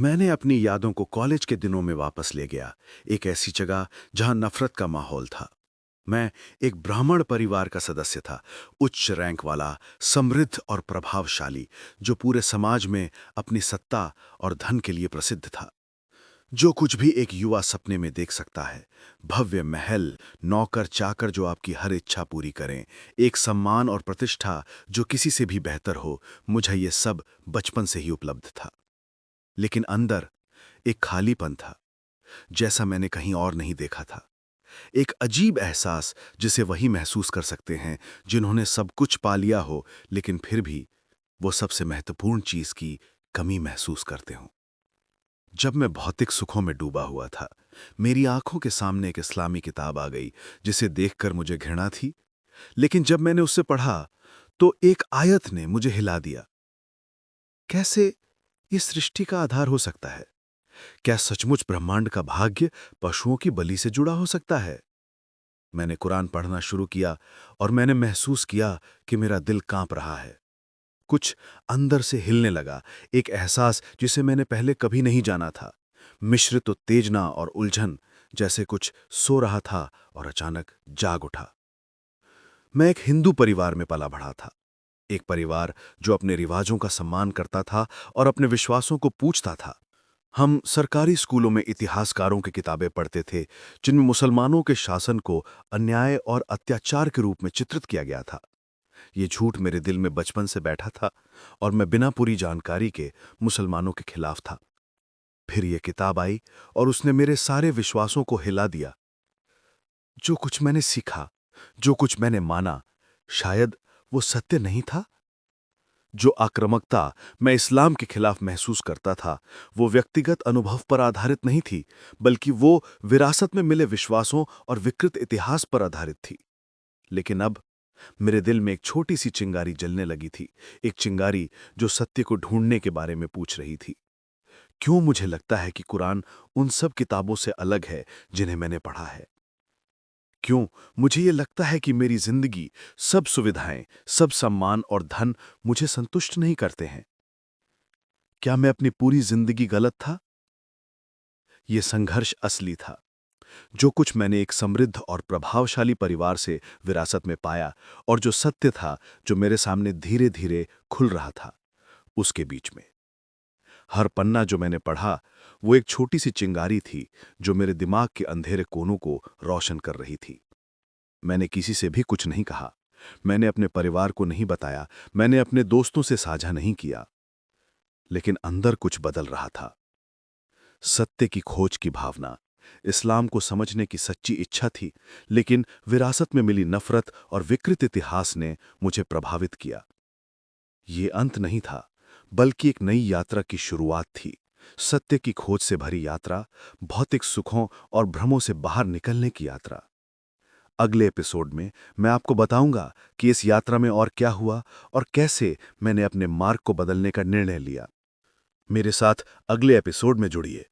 मैंने अपनी यादों को कॉलेज के दिनों में वापस ले गया। एक ऐसी जगह जहां नफरत का माहौल था। मैं एक ब्राह्मण परिवार का सदस्य था, उच्च रैंक वाला, समृद्ध और प्रभावशाली, जो पूरे समाज में अपनी सत्ता और धन के लिए प्रसिद्ध था। जो कुछ भी एक युवा सपने में देख सकता है, भव्य महल, नौकर चाकर जो आपकी हर इच्छा पूरी करें, एक सम्मान और प्रतिष्ठा जो किसी से भी बेहतर हो, मुझे ये सब बचपन से ही उपलब्ध था। लेकिन अंदर एक खालीपन था, जैसा मैंने कहीं और नहीं देखा था। एक अजीब एहसास जिसे वही महसूस कर सकते हैं जिन्होंने सब कुछ पा लिया हो, लेकिन फिर भी वो सबसे महत्वपूर्ण चीज की कमी महसूस करते हों। जब मैं भौतिक सुखों में डूबा हुआ था, मेरी आंखों के सामने एक इस्लामी किताब आ गई, जिसे देखकर मुझे घृणा थी। लेकिन जब मैंने उससे पढ़ा, तो एक आयत ने मुझे हिला दिया। कैसे ये सृष्टि का आधार हो सकता है? क्या सचमुच ब्रह्मांड का भाग्य पशुओं की बलि से जुड़ा हो सकता है? मैंने कुरान पढ़ना शुरू किया और मैंने महसूस किया कि मेरा दिल कांप रहा है। कुछ अंदर से हिलने लगा, एक एहसास जिसे मैंने पहले कभी नहीं जाना था, मिश्रित उत्तेजना और उलझन, जैसे कुछ सो रहा था और अचानक जाग उठा। मैं एक हिंदू परिवार में पला बढ़ा था, एक परिवार जो अपने रिवाजों का सम्मान करता था और अपने विश्वासों को पूछता था। हम सरकारी स्कूलों में इतिहासकारों की किताबें पढ़ते थे, जिनमें मुसलमानों के शासन को अन्याय और अत्याचार के रूप में चित्रित किया गया था। ये झूठ मेरे दिल में बचपन से बैठा था और मैं बिना पूरी जानकारी के मुसलमानों के खिलाफ था। फिर ये किताब आई और उसने मेरे सारे विश्वासों को हिला दिया। जो कुछ मैंने सीखा, जो कुछ मैंने माना, शायद वो सत्य नहीं था। जो आक्रामकता मैं इस्लाम के खिलाफ महसूस करता था, वो व्यक्तिगत अनुभव पर आधारित नहीं थी, बल्कि वो विरासत में मिले विश्वासों और विकृत इतिहास पर आधारित थी। लेकिन अब मेरे दिल में एक छोटी सी चिंगारी जलने लगी थी, एक चिंगारी जो सत्य को ढूंढने के बारे में पूछ रही थी। क्यों मुझे लगता है कि कुरान उन सब किताबों से अलग है जिन्हें मैंने पढ़ा है? क्यों मुझे ये लगता है कि मेरी जिंदगी, सब सुविधाएं, सब सम्मान और धन मुझे संतुष्ट नहीं करते हैं? क्या मैं अपनी पूरी जिंदगी गलत था? ये संघर्ष असली था। जो कुछ मैंने एक समृद्ध और प्रभावशाली परिवार से विरासत में पाया, और जो सत्य था जो मेरे सामने धीरे धीरे खुल रहा था, उसके बीच में हर पन्ना जो मैंने पढ़ा, वो एक छोटी सी चिंगारी थी जो मेरे दिमाग के अंधेरे कोनों को रोशन कर रही थी। मैंने किसी से भी कुछ नहीं कहा, मैंने अपने परिवार को नहीं बताया, मैंने अपने दोस्तों से साझा नहीं किया। लेकिन अंदर कुछ बदल रहा था। सत्य की खोज की भावना, इस्लाम को समझने की सच्ची इच्छा थी, लेकिन विरासत में मिली नफरत और विकृत इतिहास ने मुझे प्रभावित किया। ये अंत नहीं था, बल्कि एक नई यात्रा की शुरुआत थी। सत्य की खोज से भरी यात्रा, भौतिक सुखों और भ्रमों से बाहर निकलने की यात्रा। अगले एपिसोड में मैं आपको बताऊंगा कि इस यात्रा में और क्या हुआ और कैसे मैंने अपने मार्ग को बदलने का निर्णय लिया। मेरे साथ अगले एपिसोड में जुड़िए।